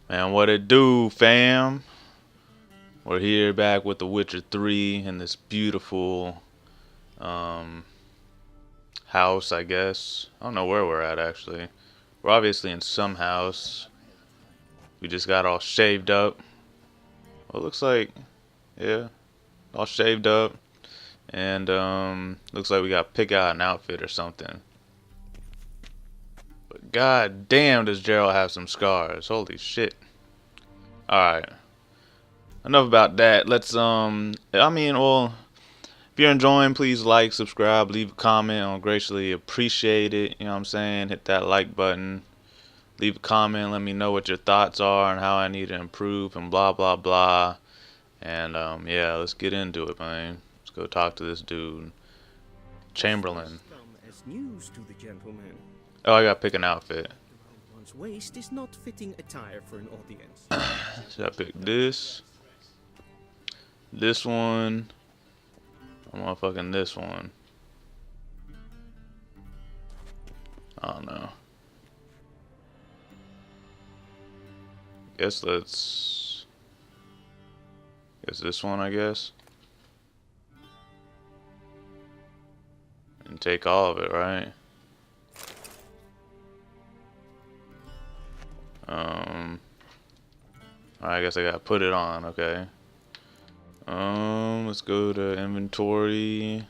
Man, what it do, fam? We're here back with The Witcher 3 in this beautiful um, house, I guess. I don't know where we're at, actually. We're obviously in some house. We just got all shaved up. Well, it looks like, yeah, all shaved up. And looks like we got to pick out an outfit or something. But god damn, does Geralt have some scars. Holy shit. Alright. Enough about that. Let's well, if you're enjoying, please like, subscribe, leave a comment. I'll graciously appreciate it. You know what I'm saying? Hit that like button. Leave a comment. Let me know what your thoughts are and how I need to improve and blah blah blah. And yeah, let's get into it, man. Let's go talk to this dude, Chamberlain. Come as news to the gentleman. Oh, I gotta pick an outfit. Around one's waist is not fitting attire for an audience. So I pick this one. I'm motherfucking this one. I don't know. Guess this one, I guess. And take all of it, right? I guess I gotta put it on, okay. Let's go to inventory.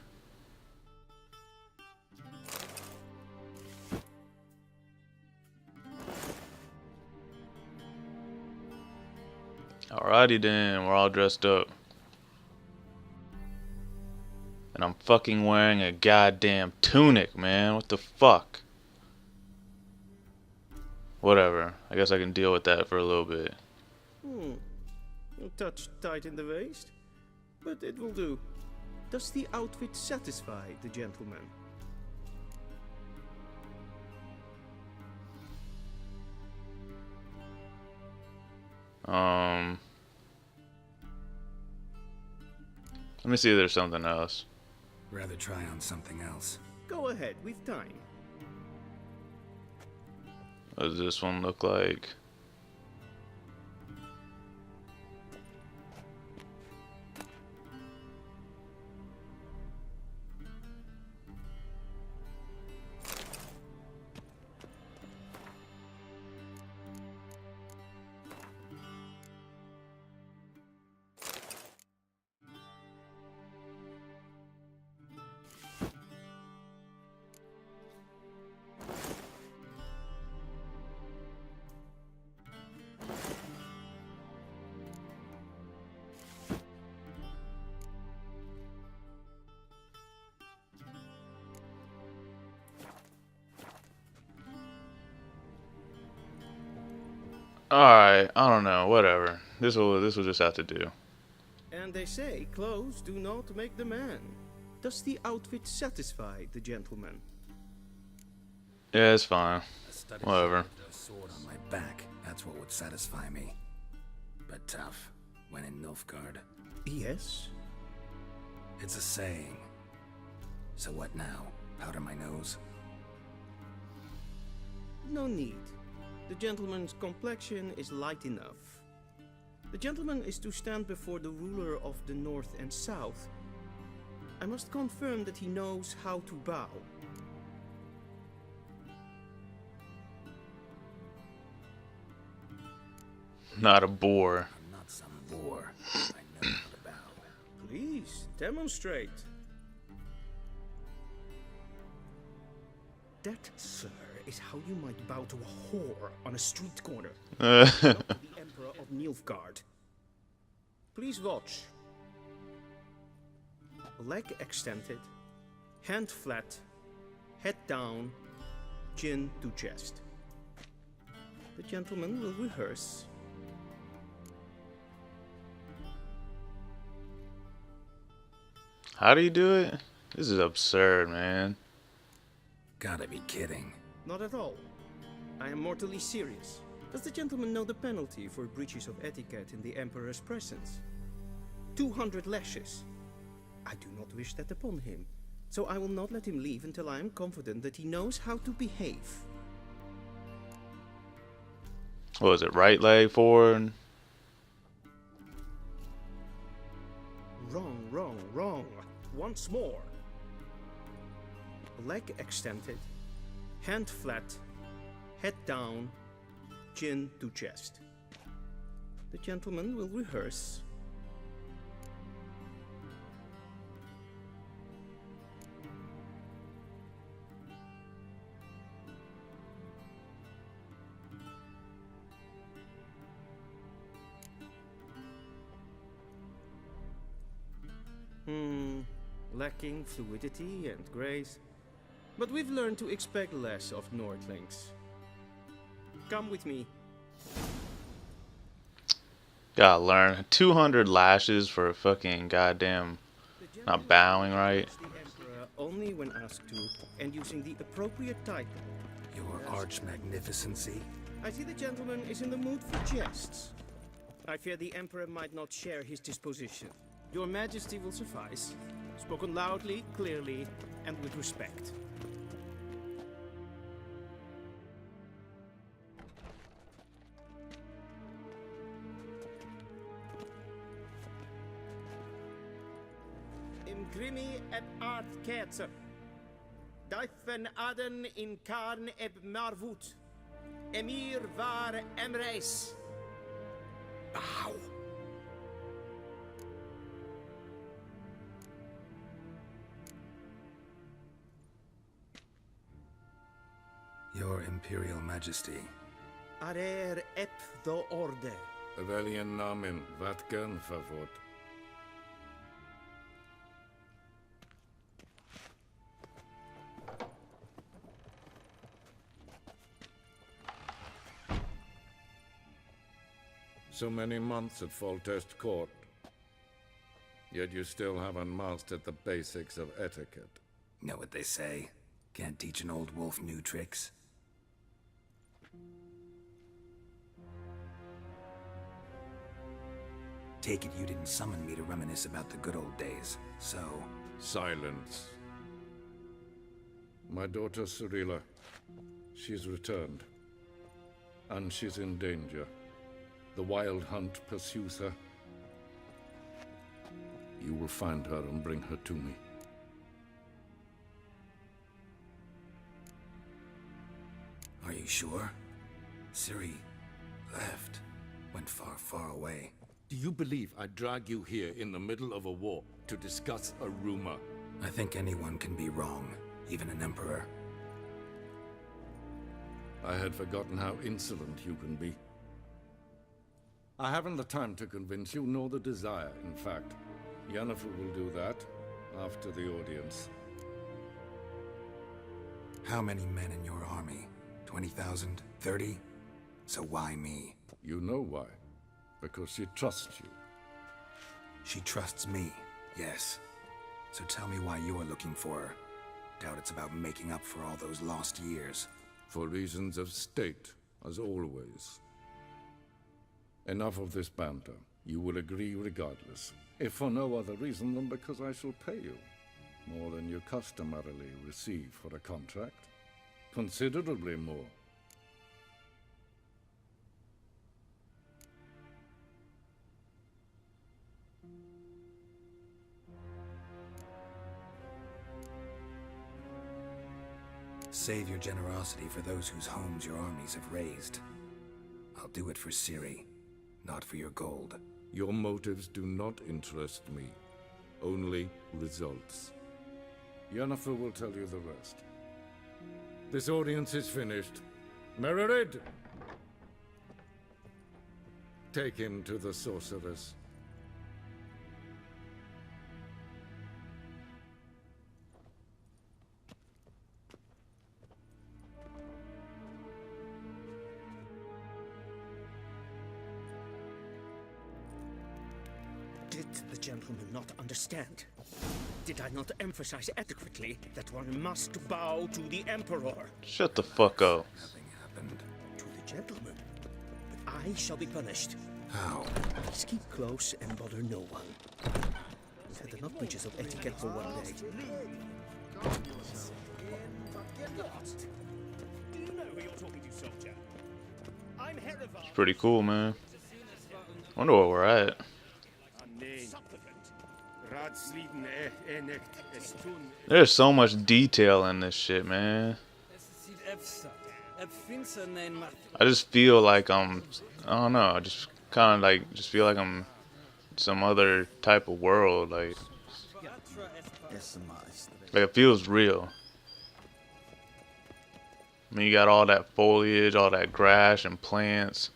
Alrighty then, we're all dressed up. And I'm fucking wearing a goddamn tunic, man. What the fuck? Whatever. I guess I can deal with that for a little bit. A touch tight in the waist, but it will do. Does the outfit satisfy the gentleman? Let me see if there's something else. Rather try on something else. Go ahead, we've time. What does this one look like? Alright, I don't know, whatever. This will just have to do. And they say clothes do not make the man. Does the outfit satisfy the gentleman? Yeah, it's fine. Whatever. A sword on my back, that's what would satisfy me. But tough, when in Nilfgaard. Yes. It's a saying. So what now? Powder my nose? No need. The gentleman's complexion is light enough. The gentleman is to stand before the ruler of the North and South. I must confirm that he knows how to bow. Not a bore. I'm not some boor. I know how to bow. Please, demonstrate. That, sir, is how you might bow to a whore on a street corner. Not to the Emperor of Nilfgaard. Please watch. Leg extended, hand flat, head down, chin to chest. The gentleman will rehearse. How do you do it? This is absurd, man. Gotta be kidding. Not at all. I am mortally serious. Does the gentleman know the penalty for breaches of etiquette in the Emperor's presence? 200 lashes. I do not wish that upon him, so I will not let him leave until I am confident that he knows how to behave. What was it? Right leg forward. Wrong, wrong, wrong. Once more. Leg extended, hand flat, head down, chin to chest. The gentleman will rehearse. Lacking fluidity and grace. But we've learned to expect less of Nordlings. Come with me. Gotta learn. 200 lashes for fucking goddamn not bowing right. The Emperor only when asked to, and using the appropriate title. Your arch magnificency. I see the gentleman is in the mood for jests. I fear the Emperor might not share his disposition. Your Majesty will suffice. Spoken loudly, clearly, and with respect. Imgrimi et art ketzer. Duifen aden in karn eb marvut. Emir var emreis. Bow. Your Imperial Majesty. Arer ep the orde. Weljen namen, wat gern favort. So many months at Foltest Court, yet you still haven't mastered the basics of etiquette. Know what they say? Can't teach an old wolf new tricks. Take it you didn't summon me to reminisce about the good old days, so... Silence. My daughter Cyrilla, she's returned. And she's in danger. The Wild Hunt pursues her. You will find her and bring her to me. Are you sure? Ciri left. Went far, far away. Do you believe I drag you here in the middle of a war to discuss a rumor? I think anyone can be wrong, even an emperor. I had forgotten how insolent you can be. I haven't the time to convince you, nor the desire, in fact. Yennefer will do that after the audience. How many men in your army? 20,000? 30? So why me? You know why. Because she trusts you. She trusts me, yes. So tell me why you're looking for her. Doubt it's about making up for all those lost years. For reasons of state, as always. Enough of this banter. You will agree regardless. If for no other reason than because I shall pay you. More than you customarily receive for a contract. Considerably more. Save your generosity for those whose homes your armies have razed. I'll do it for Ciri, not for your gold. Your motives do not interest me. Only results. Yennefer will tell you the rest. This audience is finished. Mererid! Take him to the sorceress. Did the gentleman not understand? Did I not emphasize adequately that one must bow to the Emperor? Shut the fuck up. Nothing happened. To the gentleman. But I shall be punished. How? Please keep close and bother no one. We've had enough breaches of etiquette for one day. Do you know who you're talking to, soldier? I'm It's pretty cool, man. Wonder where we're at. There's so much detail in this shit, man. I just feel like I don't know, I just kind of like, just feel like I'm some other type of world, like it feels real. I mean, you got all that foliage, all that grass and plants.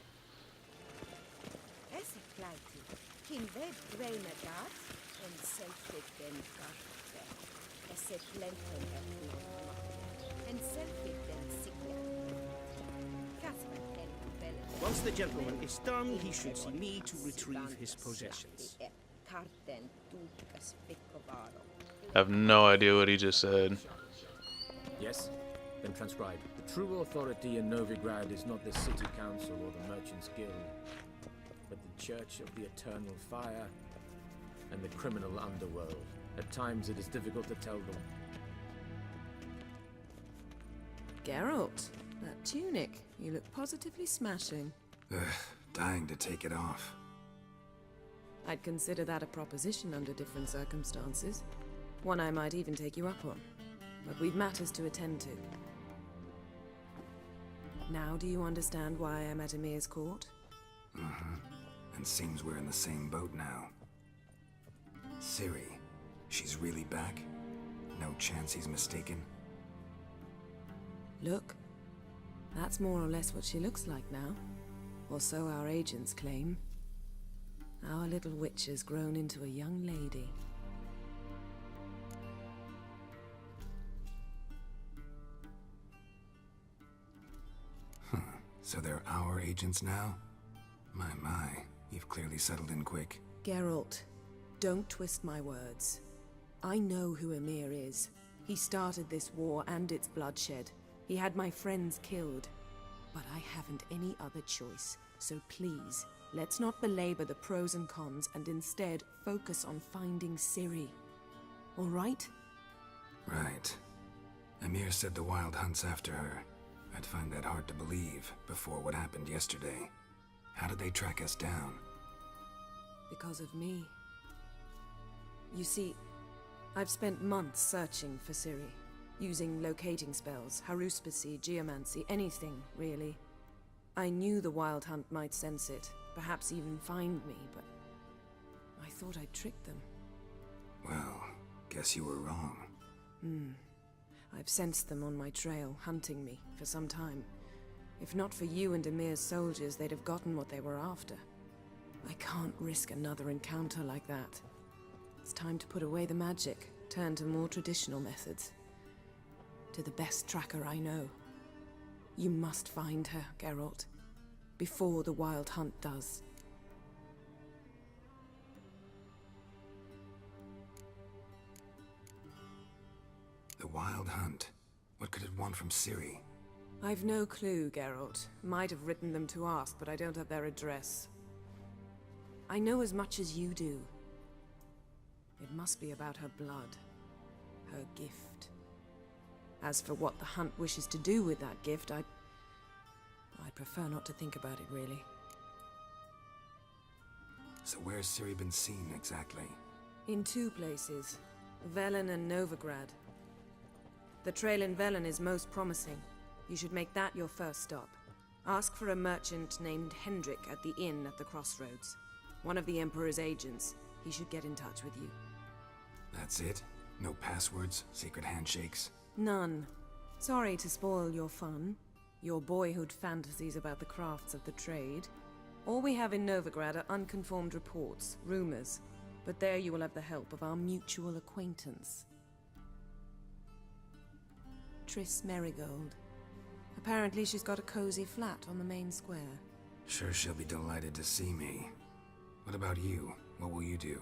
Once the gentleman is done, he should see me to retrieve his possessions. I have no idea what he just said. Yes? Then transcribe. The true authority in Novigrad is not the city council or the merchants guild, but the Church of the Eternal Fire and the criminal underworld. At times it is difficult to tell them. Geralt, that tunic. You look positively smashing. Ugh, dying to take it off. I'd consider that a proposition under different circumstances. One I might even take you up on. But we've matters to attend to. Now do you understand why I'm at Emir's court? Mm-hmm. And seems we're in the same boat now. Ciri, she's really back? No chance he's mistaken? Look. That's more or less what she looks like now. Or so our agents claim. Our little witch has grown into a young lady. So they're our agents now? My, you've clearly settled in quick. Geralt, don't twist my words. I know who Emir is. He started this war and its bloodshed. He had my friends killed. But I haven't any other choice. So please, let's not belabor the pros and cons and instead focus on finding Ciri. All right? Right. Emir said the Wild Hunt's after her. I'd find that hard to believe before what happened yesterday. How did they track us down? Because of me. You see, I've spent months searching for Ciri. Using locating spells, haruspicy, geomancy, anything, really. I knew the Wild Hunt might sense it, perhaps even find me, but I thought I'd tricked them. Well, guess you were wrong. I've sensed them on my trail, hunting me, for some time. If not for you and Emir's soldiers, they'd have gotten what they were after. I can't risk another encounter like that. It's time to put away the magic, turn to more traditional methods. To the best tracker I know. You must find her, Geralt. Before the Wild Hunt does. The Wild Hunt? What could it want from Ciri? I've no clue, Geralt. Might have written them to ask, but I don't have their address. I know as much as you do. It must be about her blood. Her gift. As for what the Hunt wishes to do with that gift, I'd prefer not to think about it, really. So where's Ciri been seen, exactly? In two places. Velen and Novigrad. The trail in Velen is most promising. You should make that your first stop. Ask for a merchant named Hendrik at the inn at the crossroads. One of the Emperor's agents. He should get in touch with you. That's it? No passwords? Secret handshakes? None. Sorry to spoil your fun. Your boyhood fantasies about the crafts of the trade. All we have in Novigrad are unconfirmed reports, rumors. But there you will have the help of our mutual acquaintance. Triss Merigold. Apparently she's got a cozy flat on the main square. Sure she'll be delighted to see me. What about you? What will you do?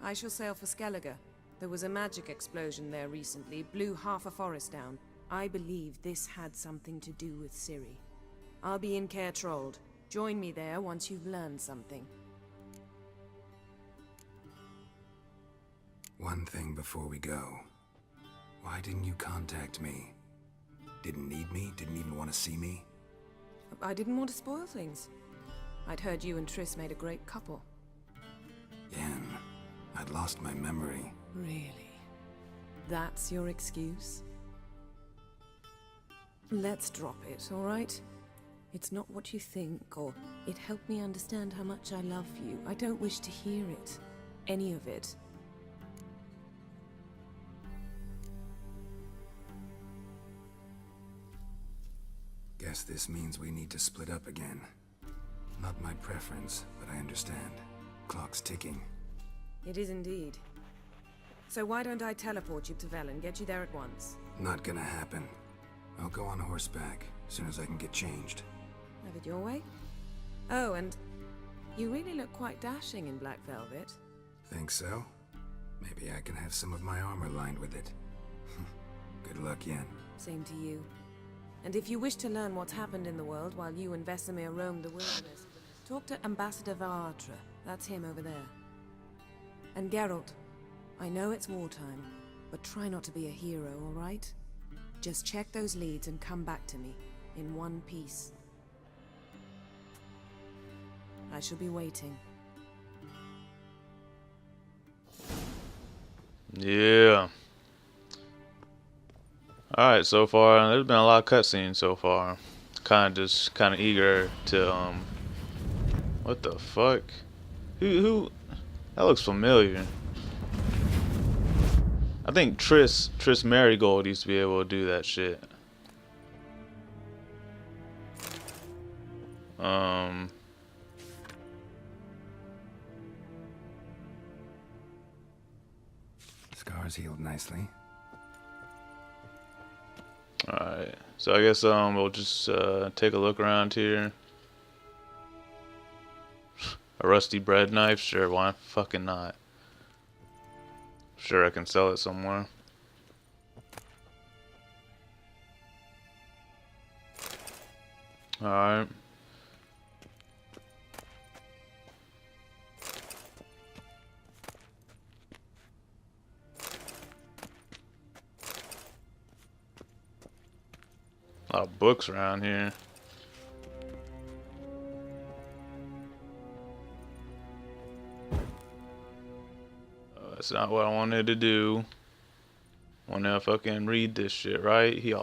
I shall sail for Skellige. There was a magic explosion there recently, blew half a forest down. I believe this had something to do with Ciri. I'll be in Caer Trold. Join me there once you've learned something. One thing before we go. Why didn't you contact me? Didn't need me? Didn't even want to see me? I didn't want to spoil things. I'd heard you and Triss made a great couple. Yen, I'd lost my memory. Really? That's your excuse? Let's drop it, all right? It's not what you think, or it helped me understand how much I love you. I don't wish to hear it. Any of it. Guess this means we need to split up again. Not my preference, but I understand. Clock's ticking. It is indeed. So why don't I teleport you to Vel and get you there at once? Not gonna happen. I'll go on horseback, as soon as I can get changed. Have it your way? Oh, and you really look quite dashing in black velvet. Think so? Maybe I can have some of my armor lined with it. Good luck, Yen. Same to you. And if you wish to learn what's happened in the world while you and Vesemir roamed the wilderness, talk to Ambassador Varatra. That's him over there. And Geralt, I know it's wartime, but try not to be a hero, all right? Just check those leads and come back to me, in one piece. I shall be waiting. Yeah. Alright, so far, there's been a lot of cutscenes so far. Kind of eager to, what the fuck? Who? That looks familiar. I think Triss Marigold used to be able to do that shit. Scars healed nicely. Alright, so I guess we'll just take a look around here. A rusty bread knife? Sure, why fucking not? Sure, I can sell it somewhere. Alright. A lot of books around here. That's not what I wanted to do. I wanna fucking read this shit right here.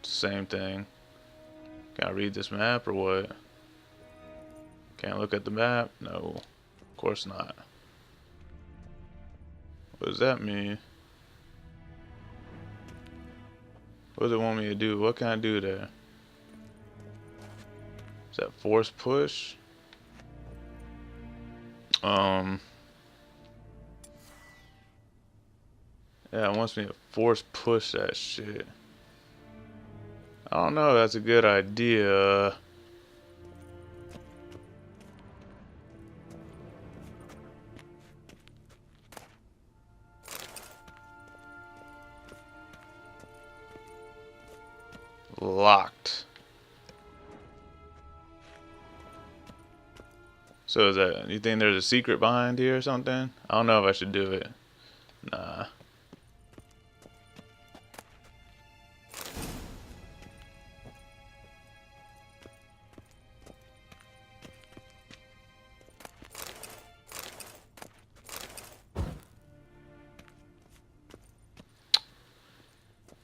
Same thing. Can I read this map or what? Can't look at the map? No. Of course not. What does that mean? What does it want me to do? What can I do there? Is that force push? Yeah, it wants me to force push that shit. I don't know if that's a good idea. Locked. So is that, you think there's a secret behind here or something? I don't know if I should do it. Nah.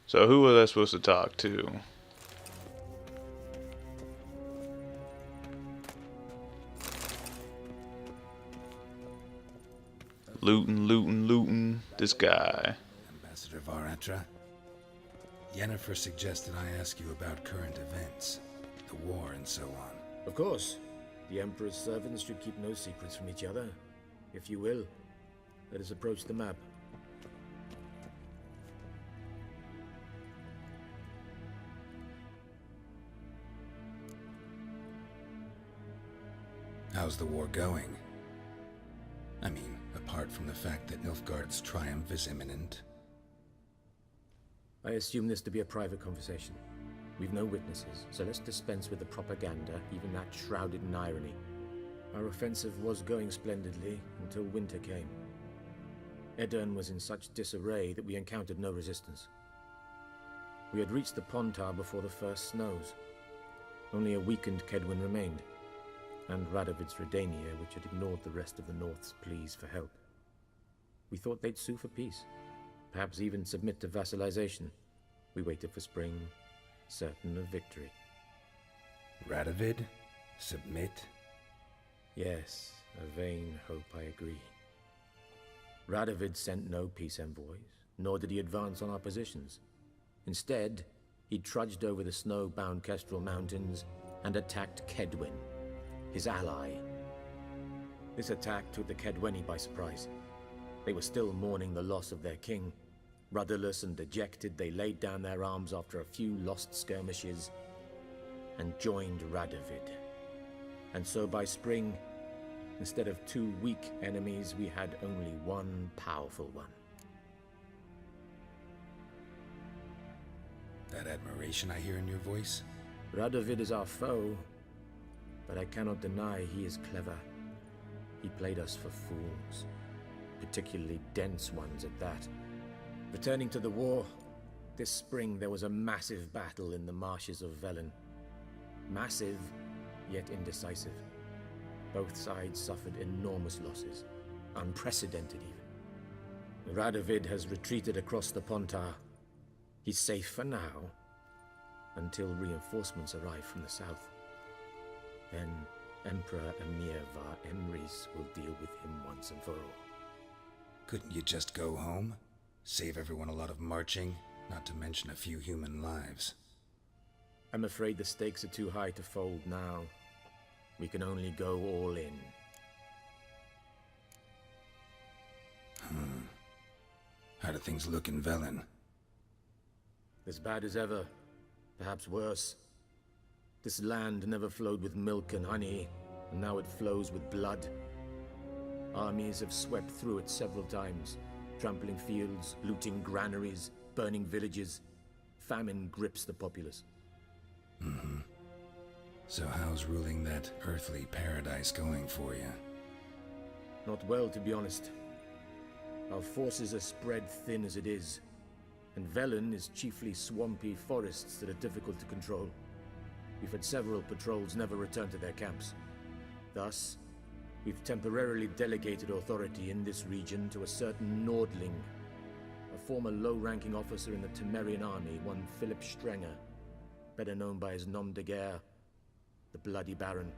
So who was I supposed to talk to? Looting. This guy. Ambassador Varatra. Yennefer suggested I ask you about current events, the war and so on. Of course. The Emperor's servants should keep no secrets from each other. If you will, let us approach the map. How's the war going? I mean, apart from the fact that Nilfgaard's triumph is imminent. I assume this to be a private conversation. We've no witnesses, so let's dispense with the propaganda, even that shrouded in irony. Our offensive was going splendidly until winter came. Edirne was in such disarray that we encountered no resistance. We had reached the Pontar before the first snows. Only a weakened Kedwin remained, and Radovid's Redania, which had ignored the rest of the North's pleas for help. We thought they'd sue for peace, perhaps even submit to vassalization. We waited for spring, certain of victory. Radovid? Submit? Yes, a vain hope, I agree. Radovid sent no peace envoys, nor did he advance on our positions. Instead, he trudged over the snow-bound Kestrel Mountains and attacked Kedwen, his ally. This attack took the Kedweni by surprise. They were still mourning the loss of their king. Rudderless and dejected, they laid down their arms after a few lost skirmishes and joined Radovid. And so by spring, instead of 2 weak enemies, we had only one powerful one. That admiration I hear in your voice? Radovid is our foe, but I cannot deny he is clever. He played us for fools, particularly dense ones at that. Returning to the war, this spring there was a massive battle in the marshes of Velen. Massive, yet indecisive. Both sides suffered enormous losses, unprecedented even. Radovid has retreated across the Pontar. He's safe for now, until reinforcements arrive from the south. Then Emperor Emir var Emrys will deal with him once and for all. Couldn't you just go home? Save everyone a lot of marching, not to mention a few human lives. I'm afraid the stakes are too high to fold now. We can only go all in. How do things look in Velen? As bad as ever, perhaps worse. This land never flowed with milk and honey, and now it flows with blood. Armies have swept through it several times, trampling fields, looting granaries, burning villages. Famine grips the populace. So how's ruling that earthly paradise going for you? Not well, to be honest. Our forces are spread thin as it is, and Velen is chiefly swampy forests that are difficult to control. We've had several patrols never return to their camps. Thus, we've temporarily delegated authority in this region to a certain Nordling, a former low-ranking officer in the Temerian army, one Philip Strenger, better known by his nom de guerre, the Bloody Baron.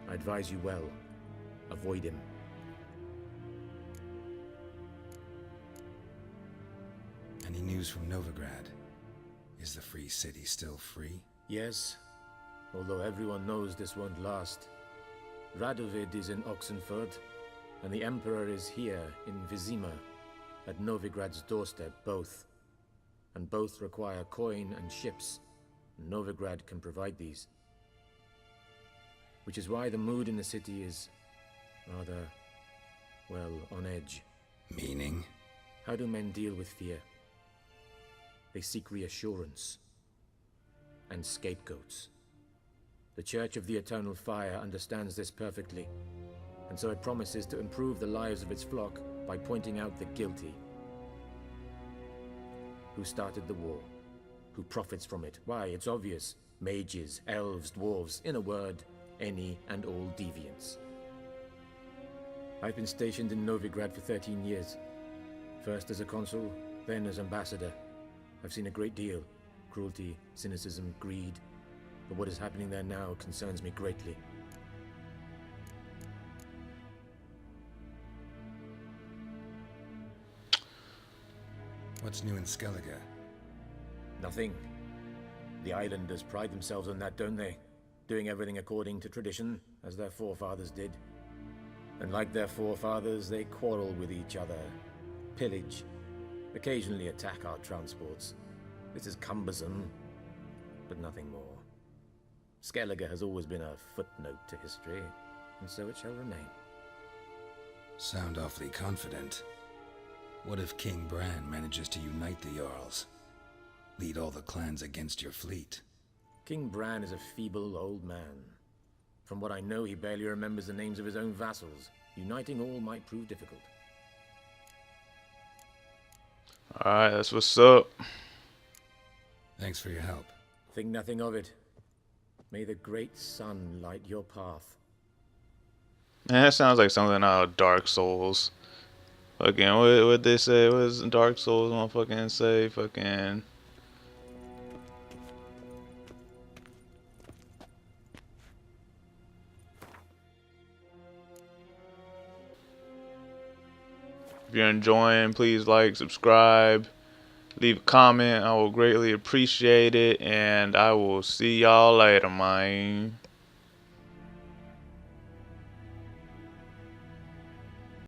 I advise you well, avoid him. Any news from Novigrad? Is the free city still free? Yes, although everyone knows this won't last. Radovid is in Oxenfurt, and the Emperor is here in Vizima, at Novigrad's doorstep, both. And both require coin and ships, and Novigrad can provide these. Which is why the mood in the city is rather, well, on edge. Meaning? How do men deal with fear? They seek reassurance and scapegoats. The Church of the Eternal Fire understands this perfectly, and so it promises to improve the lives of its flock by pointing out the guilty. Who started the war? Who profits from it? Why, it's obvious. Mages, elves, dwarves, in a word, any and all deviants. I've been stationed in Novigrad for 13 years. First as a consul, then as ambassador. I've seen a great deal. Cruelty, cynicism, greed. But what is happening there now concerns me greatly. What's new in Skellige? Nothing. The islanders pride themselves on that, don't they? Doing everything according to tradition, as their forefathers did. And like their forefathers, they quarrel with each other, pillage, occasionally attack our transports. This is cumbersome, but nothing more. Skellige has always been a footnote to history, and so it shall remain. Sound awfully confident. What if King Bran manages to unite the Jarls? Lead all the clans against your fleet? King Bran is a feeble old man. From what I know, he barely remembers the names of his own vassals. Uniting all might prove difficult. Alright, that's what's up. Thanks for your help. Think nothing of it. May the great sun light your path. Man, that sounds like something out of Dark Souls. Fucking, what they say? What does Dark Souls motherfucking say? Fucking. If you're enjoying, please like, subscribe, leave a comment. I will greatly appreciate it, and I will see y'all later, man.